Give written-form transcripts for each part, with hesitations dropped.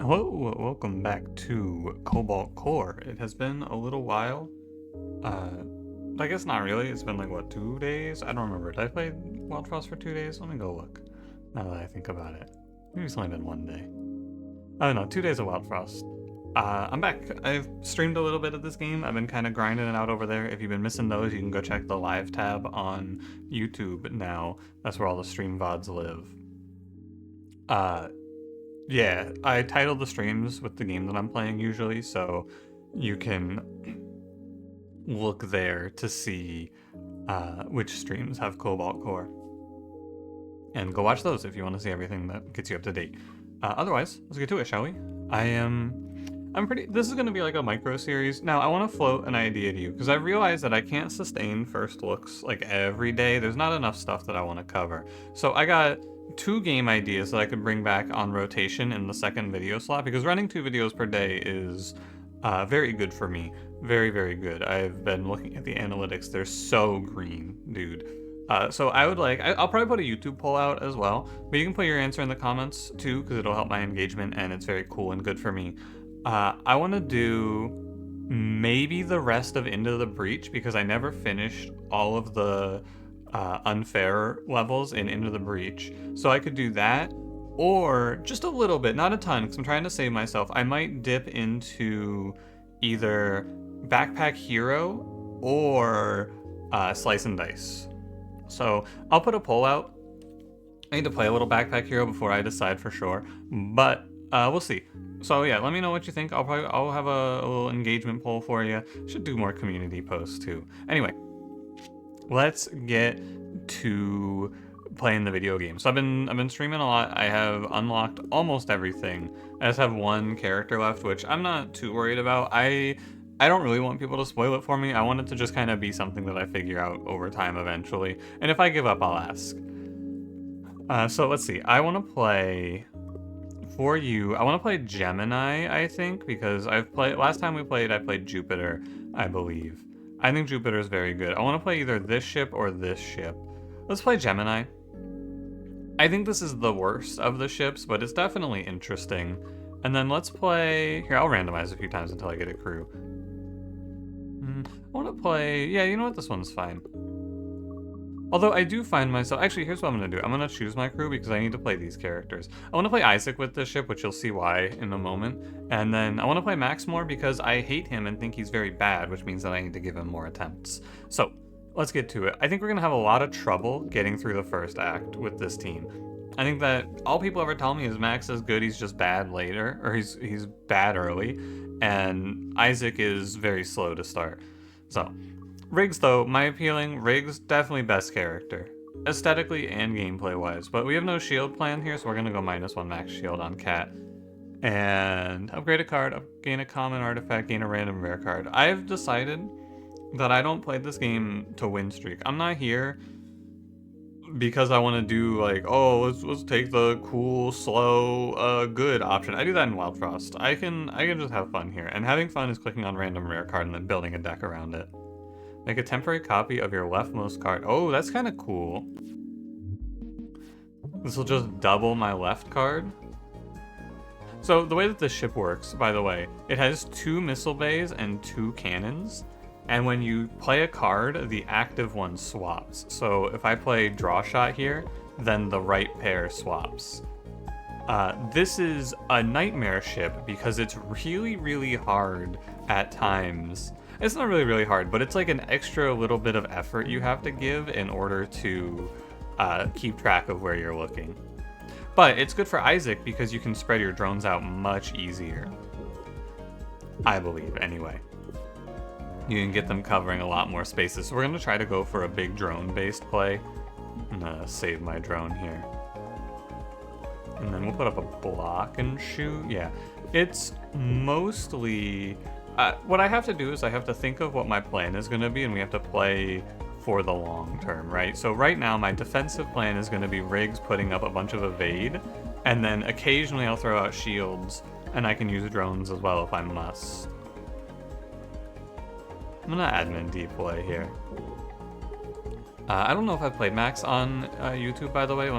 Hello, welcome back to Cobalt Core. It has been a little while. I guess not really. It's been like, what, 2 days? I don't remember. Did I play Wild Frost for 2 days? Let me go look. Now that I think about it. Maybe it's only been 1 day. I don't know, 2 days of Wild Frost. I'm back. I've streamed a little bit of this game. I've been kind of grinding it out over there. If you've been missing those, you can go check the live tab on YouTube now. That's where all the stream VODs live. Yeah, I title the streams with the game that I'm playing usually, so you can look there to see which streams have Cobalt Core. And go watch those if you want to see everything that gets you up to date. Otherwise, let's get to it, shall we? This is going to be like a micro series. Now, I want to float an idea to you, because I realize that I can't sustain first looks like every day. There's not enough stuff that I want to cover. So I got 2 game ideas that I could bring back on rotation in the second video slot, because running 2 videos per day is very good for me. Very, very good. I've been looking at the analytics. They're so green, dude. So I'll probably put a YouTube poll out as well, but you can put your answer in the comments too, because it'll help my engagement and it's very cool and good for me. I want to do maybe the rest of Into the Breach, because I never finished all of the unfair levels in Into the Breach. So I could do that, or just a little bit, not a ton, because I'm trying to save myself. I might dip into either Backpack Hero or Slice and Dice. So I'll put a poll out. I need to play a little Backpack Hero before I decide for sure, but we'll see. So yeah, let me know what you think. I'll have a little engagement poll for you. Should do more community posts too. Anyway, let's get to playing the video game. So I've been streaming a lot. I have unlocked almost everything. I just have 1 character left, which I'm not too worried about. I don't really want people to spoil it for me. I want it to just kind of be something that I figure out over time eventually. And if I give up, I'll ask. So let's see. I want to play Gemini, I think, because last time we played, I played Jupiter, I believe. I think Jupiter is very good. I want to play either this ship or this ship. Let's play Gemini. I think this is the worst of the ships, but it's definitely interesting. And then let's play... Here, I'll randomize a few times until I get a crew. I want to play... Yeah, you know what? This one's fine. Although I do find myself... Actually, here's what I'm going to do. I'm going to choose my crew because I need to play these characters. I want to play Isaac with this ship, which you'll see why in a moment. And then I want to play Max more because I hate him and think he's very bad, which means that I need to give him more attempts. So, let's get to it. I think we're going to have a lot of trouble getting through the first act with this team. I think that all people ever tell me is Max is good, he's just bad later, or he's bad early, and Isaac is very slow to start. So, Riggs though, Riggs definitely best character, aesthetically and gameplay wise, but we have no shield plan here, so we're gonna go -1 max shield on Cat. And upgrade a card, gain a common artifact, gain a random rare card. I've decided that I don't play this game to win streak. I'm not here because I want to do like, oh, let's take the cool, slow, good option. I do that in Wild Frost. I can just have fun here, and having fun is clicking on random rare card and then building a deck around it. Make a temporary copy of your leftmost card. Oh, that's kind of cool. This will just double my left card. So the way that this ship works, by the way, it has 2 missile bays and 2 cannons. And when you play a card, the active one swaps. So if I play Draw Shot here, then the right pair swaps. This is a nightmare ship because it's really, really hard at times. It's not really, really hard, but it's like an extra little bit of effort you have to give in order to keep track of where you're looking. But it's good for Isaac because you can spread your drones out much easier. I believe, anyway. You can get them covering a lot more spaces. So we're going to try to go for a big drone-based play. I'm going to save my drone here. And then we'll put up a block and shoot. Yeah, it's mostly... what I have to do is I have to think of what my plan is going to be, and we have to play for the long term, right? So right now, my defensive plan is going to be Riggs putting up a bunch of evade, and then occasionally I'll throw out shields, and I can use drones as well if I must. I'm gonna admin deploy here. I don't know if I've played Max on YouTube, by the way.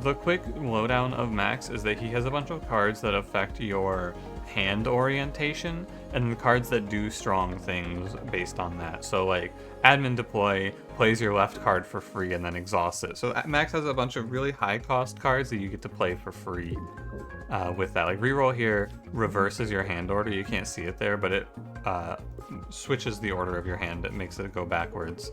the quick lowdown of Max is that he has a bunch of cards that affect your hand orientation, and then cards that do strong things based on that. So like Admin Deploy plays your left card for free and then exhausts it. So Max has a bunch of really high cost cards that you get to play for free with that. Like Reroll here reverses your hand order. You can't see it there, but it switches the order of your hand. It makes it go backwards.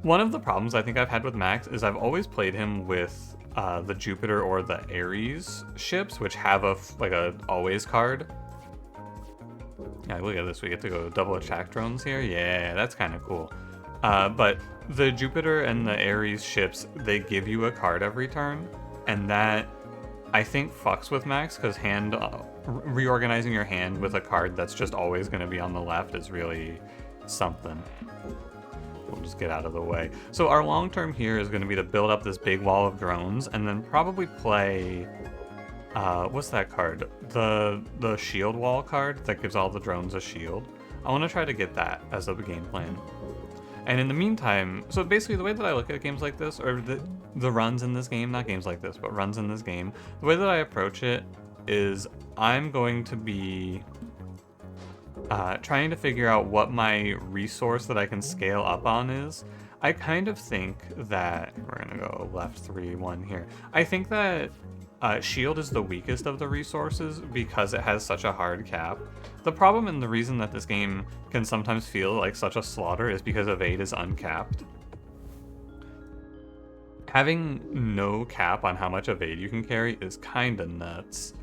One of the problems I think I've had with Max is I've always played him with the Jupiter or the Ares ships, which have a always card. Yeah, look at this. We get to go double attack drones here. Yeah, that's kind of cool. But the Jupiter and the Ares ships, they give you a card every turn, and that I think fucks with Max because reorganizing your hand with a card that's just always going to be on the left is really something. We'll just get out of the way. So our long term here is going to be to build up this big wall of drones and then probably play, what's that card? The shield wall card that gives all the drones a shield. I want to try to get that as a game plan. And in the meantime, so basically the way that I look at games like this, or the runs in this game, not games like this, but runs in this game, the way that I approach it is I'm going to be trying to figure out what my resource that I can scale up on is. I kind of think that, we're gonna go left 3-1 here. I think that shield is the weakest of the resources because it has such a hard cap. The problem and the reason that this game can sometimes feel like such a slaughter is because evade is uncapped. Having no cap on how much evade you can carry is kinda nuts.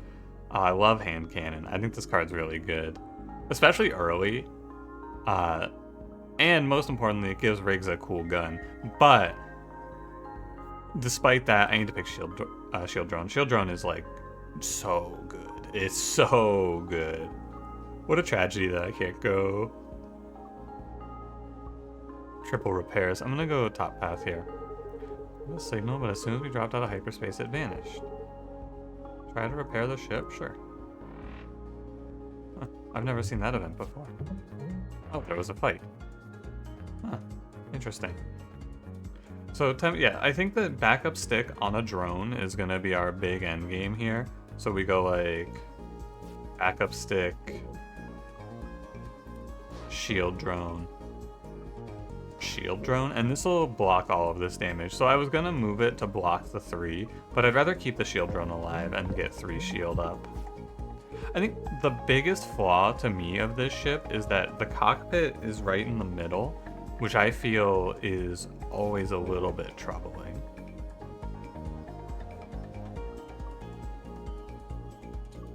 I love hand cannon. I think this card's really good, especially early. And most importantly, it gives Riggs a cool gun. But despite that, I need to pick shield drone. Shield drone is like so good. It's so good. What a tragedy that I can't go triple repairs. I'm gonna go top path here. A signal, but as soon as we dropped out of hyperspace, it vanished. Try to repair the ship? Sure. Huh. I've never seen that event before. Oh, there was a fight. Huh. Interesting. So, yeah, I think that backup stick on a drone is going to be our big end game here. So we go like backup stick, shield drone, and this will block all of this damage. So I was going to move it to block the 3, but I'd rather keep the shield drone alive and get 3 shield up. I think the biggest flaw to me of this ship is that the cockpit is right in the middle, which I feel is always a little bit troubling.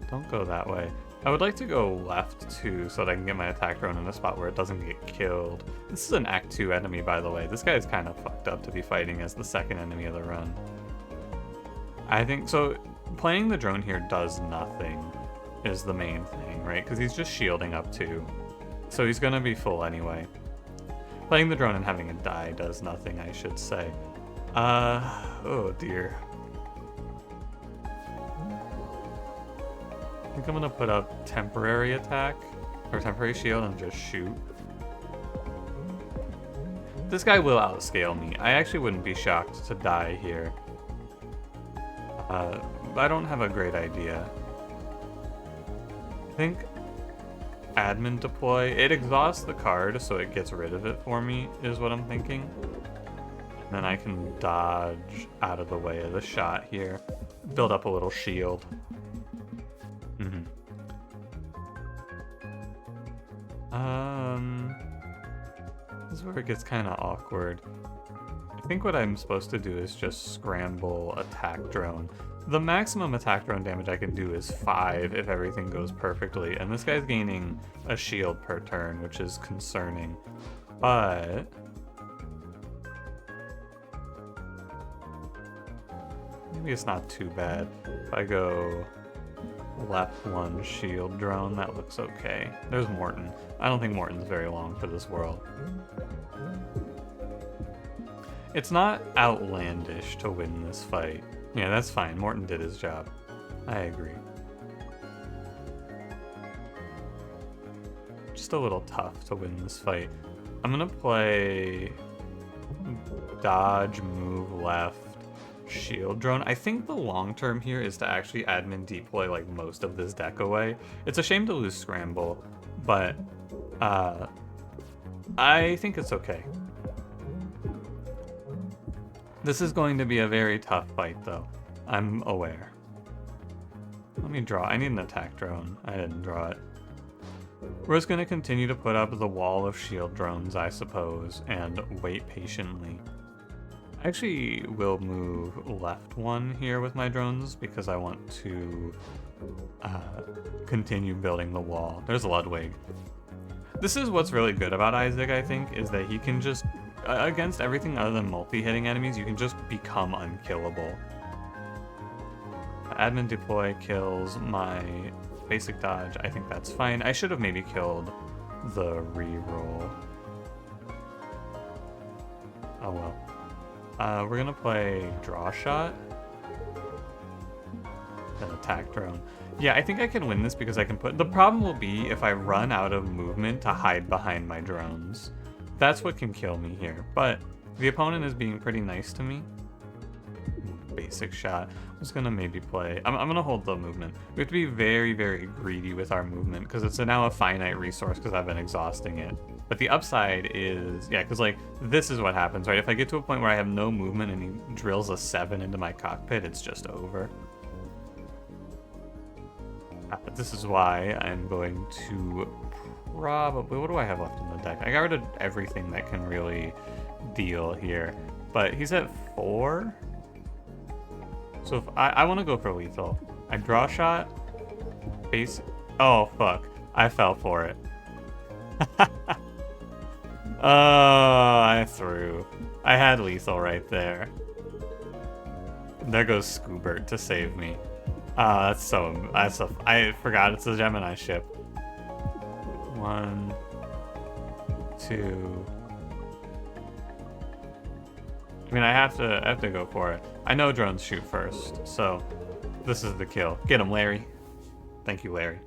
Don't go that way. I would like to go left too so that I can get my attack drone in a spot where it doesn't get killed. This is an Act 2 enemy, by the way. This guy is kind of fucked up to be fighting as the second enemy of the run. I think, so playing the drone here does nothing is the main thing, right? Because he's just shielding up 2. So he's going to be full anyway. Playing the drone and having it die does nothing, I should say. Oh dear. I think I'm gonna put up temporary attack, or temporary shield, and just shoot. This guy will outscale me. I actually wouldn't be shocked to die here. I don't have a great idea. I think admin deploy, it exhausts the card so it gets rid of it for me, is what I'm thinking. And then I can dodge out of the way of the shot here, build up a little shield. This is where it gets kind of awkward. I think what I'm supposed to do is just scramble attack drone. The maximum attack drone damage I can do is 5 if everything goes perfectly, and this guy's gaining a shield per turn, which is concerning. But maybe it's not too bad. If I go left 1 shield drone, that looks okay. There's Morton. I don't think Morton's very long for this world. It's not outlandish to win this fight. Yeah, that's fine. Morton did his job. I agree. Just a little tough to win this fight. I'm gonna play dodge, move left, shield drone. I think the long term here is to actually admin deploy like most of this deck away. It's a shame to lose scramble, but I think it's okay. This is going to be a very tough fight though. I'm aware. Let me draw. I need an attack drone. I didn't draw it. We're just going to continue to put up the wall of shield drones, I suppose, and wait patiently. I actually will move left one here with my drones because I want to continue building the wall. There's Ludwig. This is what's really good about Isaac, I think, is that he can just, against everything other than multi-hitting enemies, you can just become unkillable. Admin deploy kills my basic dodge. I think that's fine. I should have maybe killed the reroll. Oh well. We're gonna play draw shot. Then attack drone. Yeah, I think I can win this because I can put... The problem will be if I run out of movement to hide behind my drones. That's what can kill me here. But the opponent is being pretty nice to me. Basic shot. I'm just gonna maybe play... I'm gonna hold the movement. We have to be very, very greedy with our movement because it's now a finite resource because I've been exhausting it. But the upside is... Yeah, because like, this is what happens, right? If I get to a point where I have no movement and he drills a 7 into my cockpit, it's just over. This is why I'm going to probably... What do I have left in the deck? I got rid of everything that can really deal here. But he's at 4? So if I want to go for lethal. I draw shot. Base... Oh, fuck. I fell for it. Oh, I threw. I had lethal right there. There goes Scoobert to save me. I forgot it's a Gemini ship. 1, 2. I mean, I have to go for it. I know drones shoot first, so this is the kill. Get him, Larry. Thank you, Larry.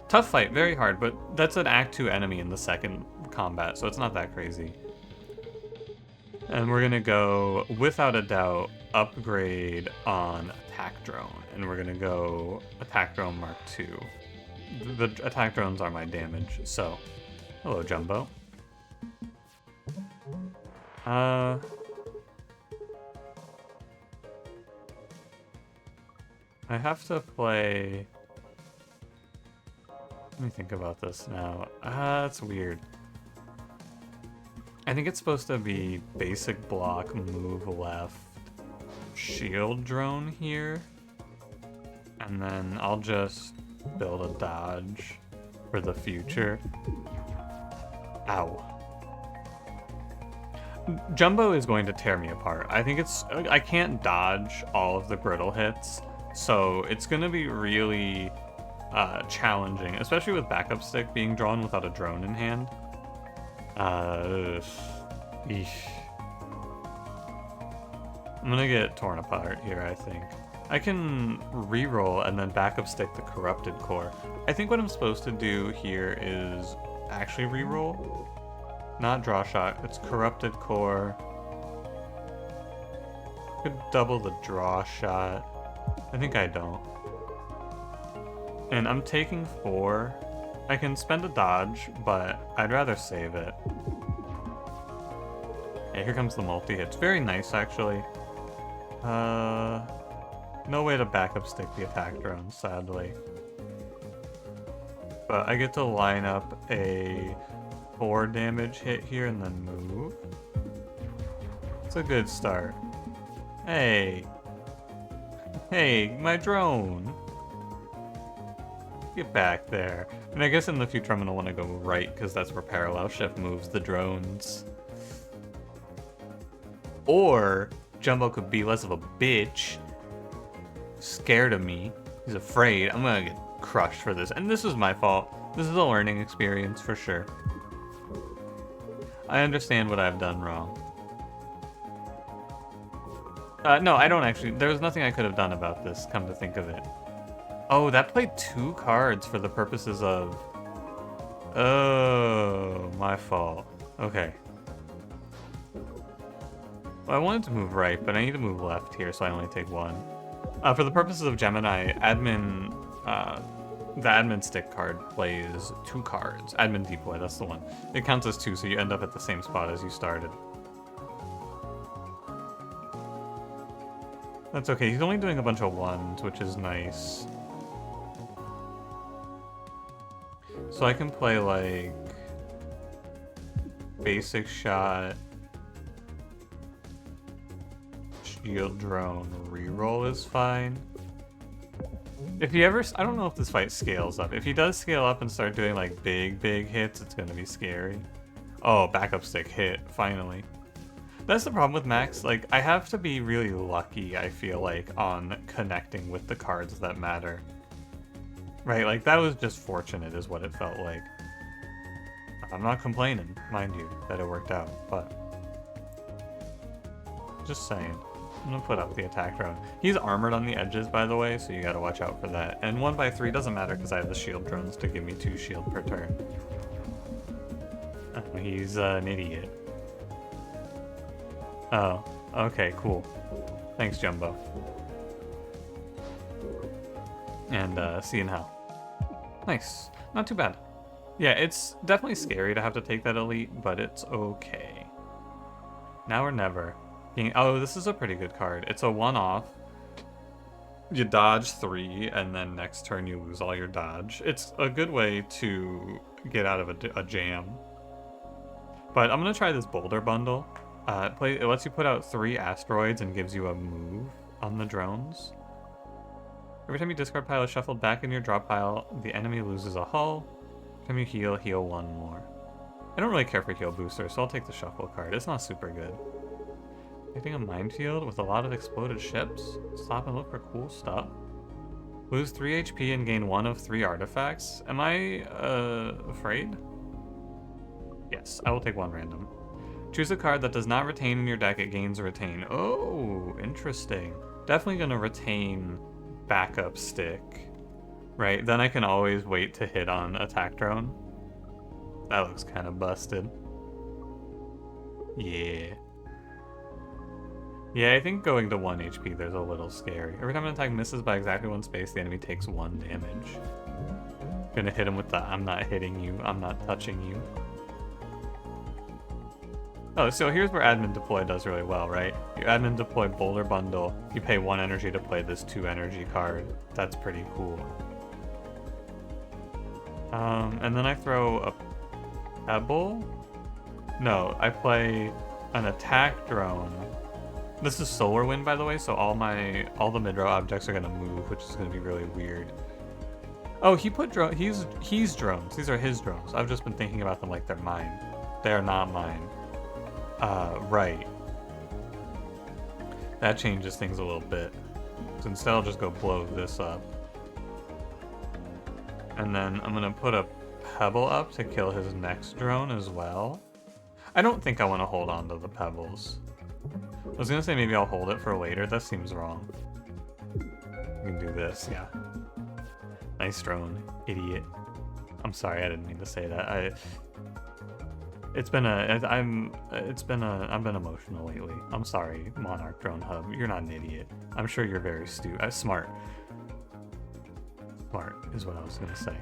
Tough fight, very hard, but that's an Act 2 enemy in the second combat, so it's not that crazy. And we're gonna go, without a doubt, upgrade on attack drone. And we're gonna go attack drone Mark II. The attack drones are my damage, so. Hello, Jumbo. I have to play... Let me think about this now. That's weird. I think it's supposed to be basic block, move left, shield drone here. And then I'll just build a dodge for the future. Ow. Jumbo is going to tear me apart. I think it's... I can't dodge all of the brittle hits, so it's going to be really challenging, especially with backup stick being drawn without a drone in hand. Eesh. I'm gonna get torn apart here, I think. I can reroll and then backup stick the corrupted core. I think what I'm supposed to do here is actually reroll. Not draw shot, it's corrupted core. Could double the draw shot. I think I don't. And I'm taking 4. I can spend a dodge, but I'd rather save it. Yeah, here comes the multi-hits. Very nice, actually. No way to backup stick the attack drone, sadly. But I get to line up a 4 damage hit here and then move. It's a good start. Hey! Hey, my drone! Get back there. And I guess in the future I'm going to want to go right, because that's where parallel shift moves the drones. Or Jumbo could be less of a bitch. Scared of me. He's afraid. I'm going to get crushed for this. And this is my fault. This is a learning experience for sure. I understand what I've done wrong. No, I don't actually. There was nothing I could have done about this, come to think of it. Oh, that played 2 cards for the purposes of... Oh, my fault. Okay. Well, I wanted to move right, but I need to move left here, so I only take one. For the purposes of Gemini, admin, the admin stick card plays 2 cards. Admin decoy, that's the one. It counts as 2, so you end up at the same spot as you started. That's okay, he's only doing a bunch of 1s, which is nice. So I can play, like, basic shot, shield drone, reroll is fine. If he ever, I don't know if this fight scales up. If he does scale up and start doing like big hits, it's gonna be scary. Oh, backup stick hit, finally. That's the problem with Max, like, I have to be really lucky, I feel like, on connecting with the cards that matter. Right, like, that was just fortunate is what it felt like. I'm not complaining, mind you, that it worked out, but... just saying. I'm gonna put up the attack drone. He's armored on the edges, by the way, so you gotta watch out for that. And 1x3 doesn't matter because I have the shield drones to give me 2 shield per turn. Oh, he's an idiot. Oh, okay, cool. Thanks, Jumbo. And see you in hell. Nice. Not too bad. Yeah, it's definitely scary to have to take that elite, but it's okay. Now or never. Oh, this is a pretty good card. It's a one-off. You dodge 3, and then next turn you lose all your dodge. It's a good way to get out of a jam. But I'm going to try this boulder bundle. It lets you put out 3 asteroids and gives you a move on the drones. Every time you discard pile is shuffled back in your drop pile, the enemy loses a hull. Every time you heal 1 more. I don't really care for heal booster, so I'll take the shuffle card. It's not super good. Hitting a minefield with a lot of exploded ships. Stop and look for cool stuff. Lose 3 HP and gain 1 of 3 artifacts. Am I afraid? Yes, I will take 1 random. Choose a card that does not retain in your deck, it gains a retain. Oh, interesting. Definitely gonna retain backup stick. Right, then I can always wait to hit on attack drone. That looks kind of busted. Yeah. Yeah, I think going to 1 HP there's a little scary. Every time an attack misses by exactly 1 space, the enemy takes 1 damage. Gonna hit him with the I'm not hitting you, I'm not touching you. Oh, so here's where admin deploy does really well, right? You admin deploy boulder bundle, you pay 1 energy to play this 2 energy card. That's pretty cool. And then I throw a pebble? No, I play an attack drone. This is solar wind, by the way, so all the mid-row objects are gonna move, which is gonna be really weird. Oh, he put he's drones. These are his drones. I've just been thinking about them like they're mine. They are not mine. Right. That changes things a little bit. So instead I'll just go blow this up. And then I'm gonna put a pebble up to kill his next drone as well. I don't think I want to hold on to the pebbles. I was gonna say maybe I'll hold it for later. That seems wrong. We can do this, yeah. Nice drone, idiot. I'm sorry, I didn't mean to say that. I've been emotional lately. I'm sorry, Monarch Drone Hub. You're not an idiot. I'm sure you're very smart. Smart is what I was gonna say.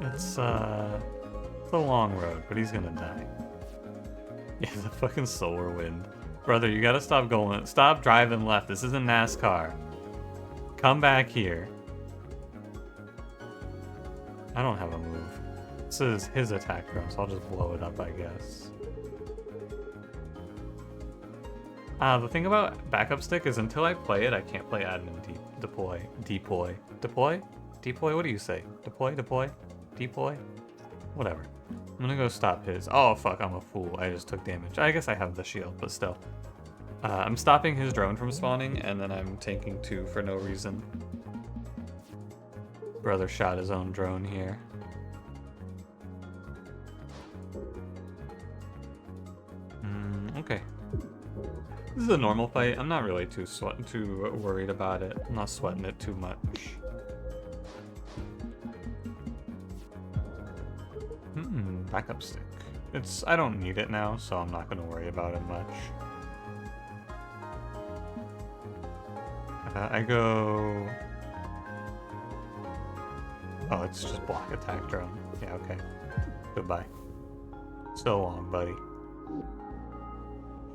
It's a long road, but he's gonna die. Yeah, the fucking solar wind. Brother, you gotta stop driving left. This isn't NASCAR. Come back here. I don't have a move. This is his attack drone, so I'll just blow it up, I guess. The thing about backup stick is until I play it, I can't play admin deploy. Deploy? Deploy? What do you say? Deploy? Deploy? Whatever. I'm gonna go stop his. Oh fuck, I'm a fool. I just took damage. I guess I have the shield, but still. I'm stopping his drone from spawning, and then I'm tanking 2 for no reason. Brother shot his own drone here. Okay. This is a normal fight. I'm not really too worried about it. I'm not sweating it too much. backup stick. I don't need it now, so I'm not going to worry about it much. I go... Oh, it's just block attack drone. Yeah, okay. Goodbye. So long, buddy.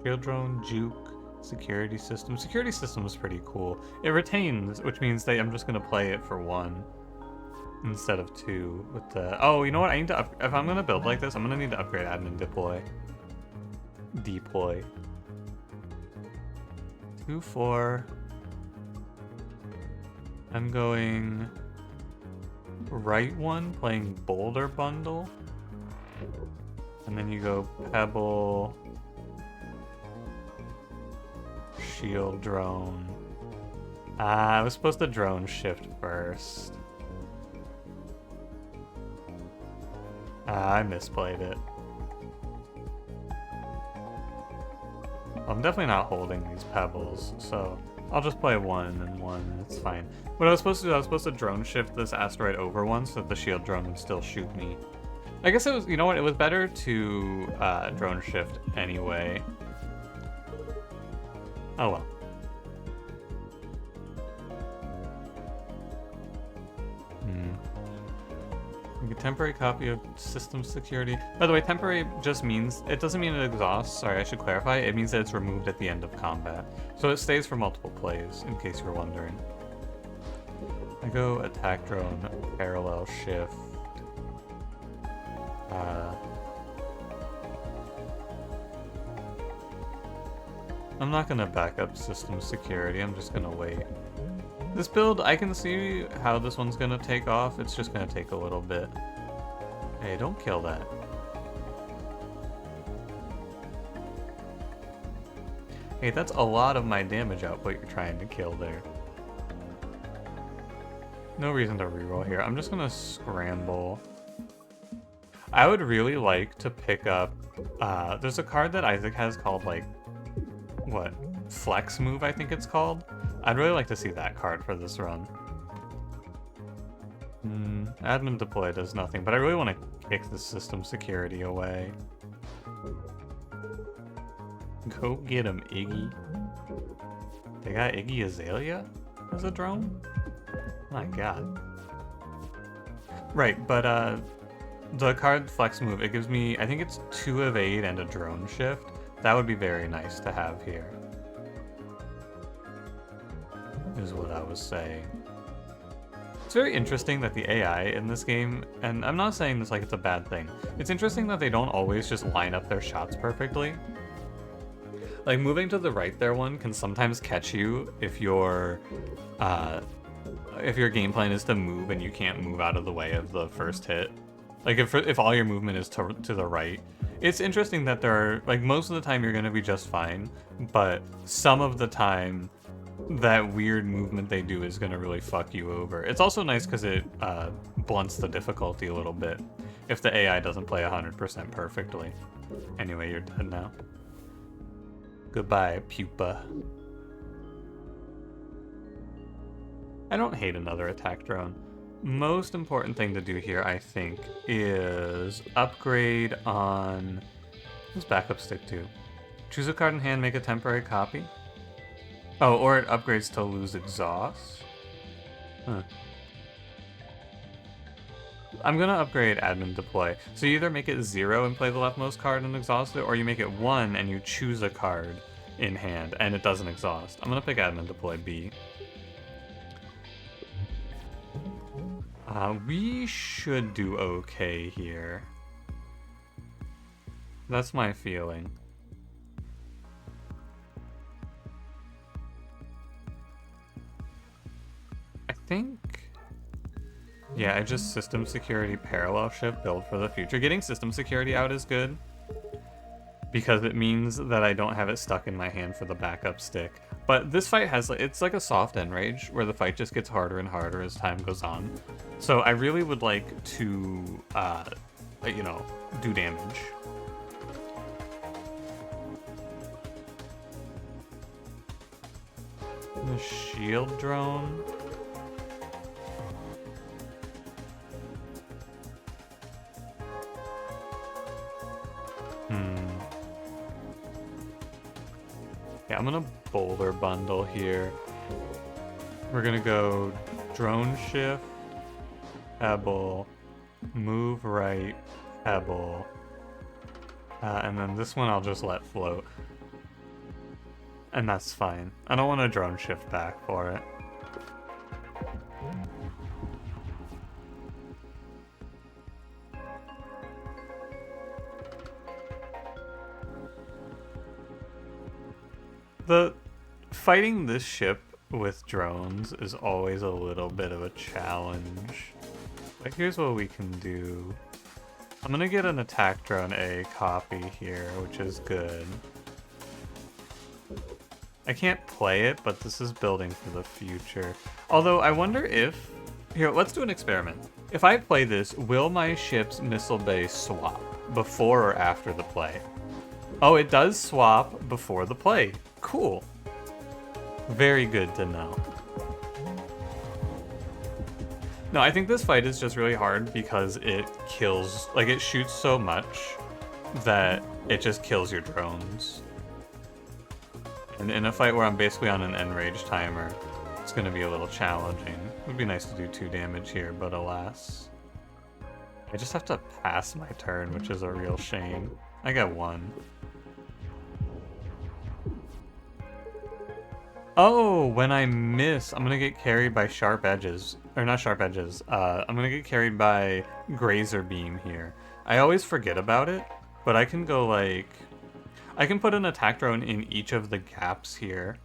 Shield drone, juke, security system. Security system is pretty cool. It retains, which means that I'm just going to play it for 1 instead of 2 with the... Oh, you know what? I need to if I'm going to build like this, I'm going to need to upgrade admin deploy. Deploy. 2, 4. I'm going right 1, playing boulder bundle. And then you go pebble, shield drone. I was supposed to drone shift first. I misplayed it. I'm definitely not holding these pebbles, so I'll just play 1 and 1, it's fine. What I was supposed to do, I was supposed to drone shift this asteroid over 1 so that the shield drone would still shoot me. I guess it was, you know what, it was better to drone shift anyway. Oh well. Make a temporary copy of system security. By the way, temporary just means, it doesn't mean it exhausts, sorry, I should clarify, it means that it's removed at the end of combat. So it stays for multiple plays, in case you're wondering. I go attack drone, parallel shift. I'm not gonna back up system security, I'm just gonna wait. This build, I can see how this one's gonna take off, it's just gonna take a little bit. Hey, don't kill that. Hey, that's a lot of my damage output you're trying to kill there. No reason to reroll here, I'm just gonna scramble. I would really like to pick up, there's a card that Isaac has called, like, what? Flex move, I think it's called. I'd really like to see that card for this run. Admin deploy does nothing, but I really want to kick the system security away. Go get him, Iggy. They got Iggy Azalea as a drone? My god. Right, but the card Flex Move, it gives me, I think it's 2 evade and a drone shift. That would be very nice to have here. Is what I was saying. It's very interesting that the AI in this game, and I'm not saying this like it's a bad thing, it's interesting that they don't always just line up their shots perfectly. Like, moving to the right there one can sometimes catch you if your game plan is to move and you can't move out of the way of the first hit. Like, if all your movement is to the right. It's interesting that there are, like, most of the time you're going to be just fine, but some of the time that weird movement they do is going to really fuck you over. It's also nice because it blunts the difficulty a little bit if the AI doesn't play 100% perfectly. Anyway, you're dead now. Goodbye, pupa. I don't hate another attack drone. Most important thing to do here, I think, is upgrade on... What's backup stick to? Choose a card in hand, make a temporary copy? Oh, or it upgrades to lose exhaust? Huh. I'm gonna upgrade admin deploy. So you either make it 0 and play the leftmost card and exhaust it, or you make it 1 and you choose a card in hand and it doesn't exhaust. I'm gonna pick admin deploy B. We should do okay here. That's my feeling. I think... Yeah, I just system security parallel shift build for the future. Getting system security out is good, because it means that I don't have it stuck in my hand for the backup stick. But this fight has, it's like a soft end rage, where the fight just gets harder and harder as time goes on. So I really would like to, you know, do damage. The shield drone. I'm gonna boulder bundle here. We're gonna go drone shift, pebble, move right, pebble, and then this one I'll just let float. And that's fine. I don't want to drone shift back for it. Fighting this ship with drones is always a little bit of a challenge. But here's what we can do. I'm gonna get an attack drone A copy here, which is good. I can't play it, but this is building for the future. Although I wonder if... Here, let's do an experiment. If I play this, will my ship's missile bay swap before or after the play? Oh, it does swap before the play. Cool. Very good to know. No, I think this fight is just really hard because it kills... Like, it shoots so much that it just kills your drones. And in a fight where I'm basically on an enrage timer, it's going to be a little challenging. It would be nice to do 2 damage here, but alas. I just have to pass my turn, which is a real shame. I got 1. Oh, when I miss, I'm going to get carried by sharp edges. Or not sharp edges. I'm going to get carried by grazer beam here. I always forget about it, but I can go like... I can put an attack drone in each of the gaps here.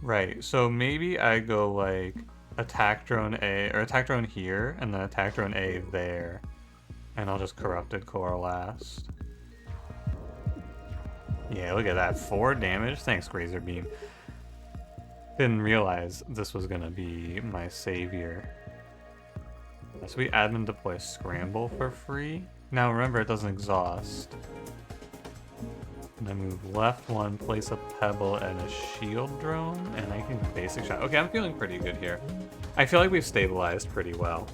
Right, so maybe I go like attack drone A, or attack drone here, and then attack drone A there. And I'll just corrupted core last. Yeah, look at that, 4 damage. Thanks, grazer beam. Didn't realize this was gonna be my savior. So we admin deploy scramble for free. Now remember, it doesn't exhaust. And I move left 1, place a pebble and a shield drone, and I can basic shot. Okay, I'm feeling pretty good here. I feel like we've stabilized pretty well.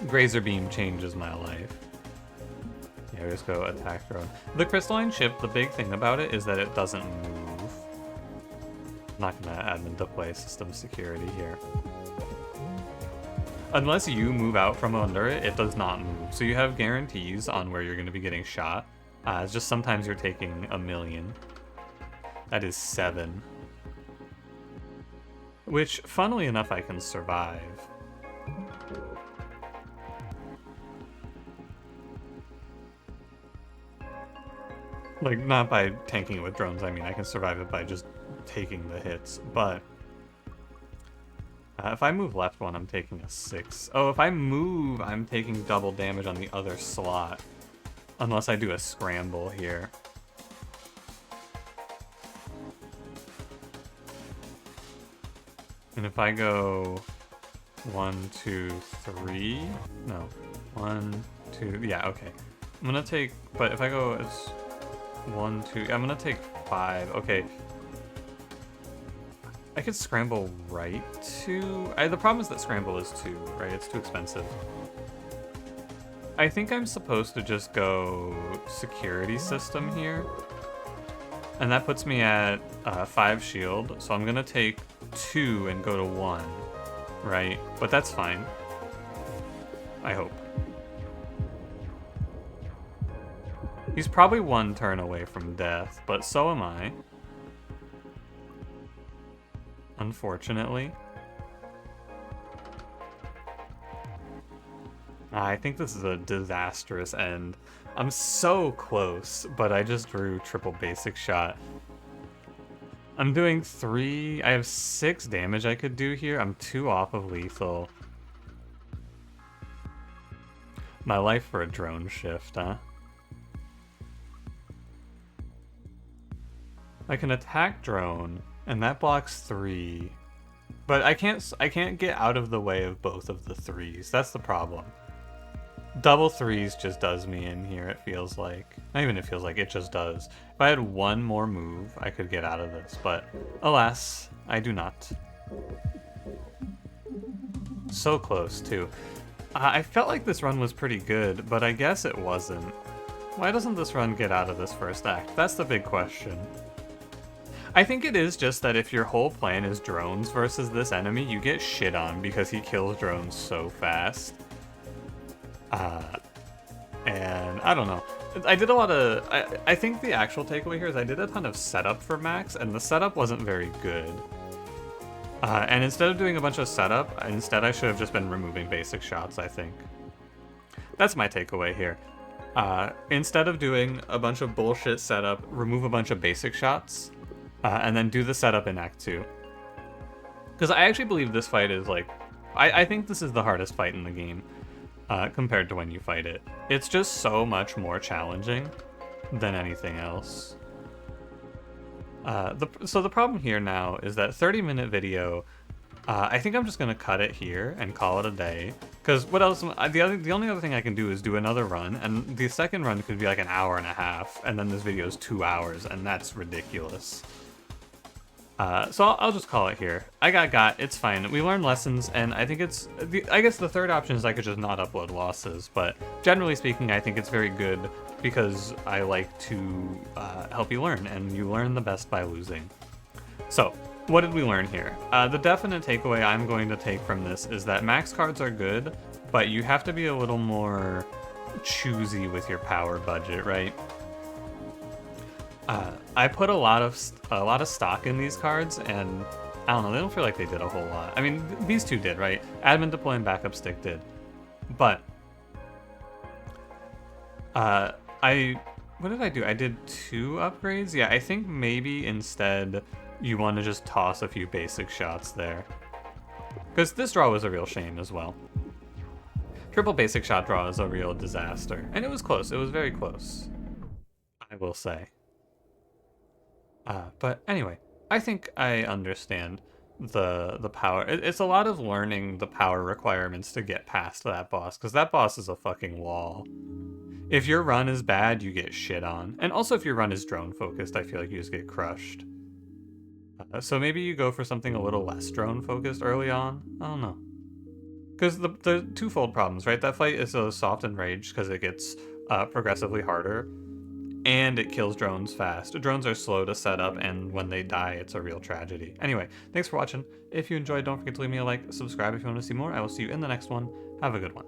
Grazer beam changes my life. Yeah, we just go attack drone. The crystalline ship, the big thing about it is that it doesn't move. I'm not gonna admin deploy system security here. Unless you move out from under it, it does not move. So you have guarantees on where you're going to be getting shot. It's just sometimes you're taking 1,000,000. That is 7. Which, funnily enough, I can survive. Like, not by tanking it with drones, I mean, I can survive it by just taking the hits, but... if I move left 1, I'm taking a 6. Oh, if I move, I'm taking double damage on the other slot. Unless I do a scramble here. And if I go 1, 2, 3... No. 1, 2... Yeah, okay. I'm gonna take... But if I go... It's 1, 2... I'm gonna take 5. Okay. I could scramble right to... the problem is that scramble is 2, right? It's too expensive. I think I'm supposed to just go security system here. And that puts me at 5 shield, so I'm gonna take 2 and go to 1, right? But that's fine. I hope. He's probably 1 turn away from death, but so am I. Unfortunately. I think this is a disastrous end. I'm so close, but I just drew triple basic shot. I'm doing 3... I have 6 damage I could do here. I'm 2 off of lethal. My life for a drone shift, huh? I can attack drone. And that blocks 3. But I can't get out of the way of both of the 3s. That's the problem. Double 3s just does me in here, it feels like. Not even it feels like, it just does. If I had 1 more move, I could get out of this. But alas, I do not. So close, too. I felt like this run was pretty good, but I guess it wasn't. Why doesn't this run get out of this first act? That's the big question. I think it is just that if your whole plan is drones versus this enemy, you get shit on because he kills drones so fast. And I don't know. I did a lot of... I think the actual takeaway here is I did a ton of setup for Max, and the setup wasn't very good. And instead of doing a bunch of setup, instead I should have just been removing basic shots, I think. That's my takeaway here. Instead of doing a bunch of bullshit setup, remove a bunch of basic shots, and then do the setup in Act 2. Because I actually believe this fight is like... I think this is the hardest fight in the game, compared to when you fight it. It's just so much more challenging than anything else. So the problem here now is that 30-minute video, I think I'm just going to cut it here and call it a day. Because what else? The only other thing I can do is do another run, and the second run could be like an hour and a half, and then this video is 2 hours, and that's ridiculous. So I'll just call it here. I got, it's fine. We learned lessons, and I think it's... I guess the third option is I could just not upload losses, but generally speaking, I think it's very good because I like to help you learn, and you learn the best by losing. So, what did we learn here? The definite takeaway I'm going to take from this is that max cards are good, but you have to be a little more choosy with your power budget, right? I put a lot of stock in these cards, and I don't know, they don't feel like they did a whole lot. I mean, these two did, right? Admin deploy and backup stick did. But what did I do? I did 2 upgrades? Yeah, I think maybe instead you want to just toss a few basic shots there. Because this draw was a real shame as well. Triple basic shot draw is a real disaster. And it was close. It was very close, I will say. But anyway, I think I understand the power. It's a lot of learning the power requirements to get past that boss, because that boss is a fucking wall. If your run is bad, you get shit on. And also if your run is drone focused, I feel like you just get crushed. So maybe you go for something a little less drone focused early on. I don't know. Because the twofold problems, right? That fight is so soft and rage because it gets progressively harder. And it kills drones fast. Drones are slow to set up, and when they die, it's a real tragedy. Anyway, thanks for watching. If you enjoyed, don't forget to leave me a like, subscribe if you want to see more. I will see you in the next one. Have a good one.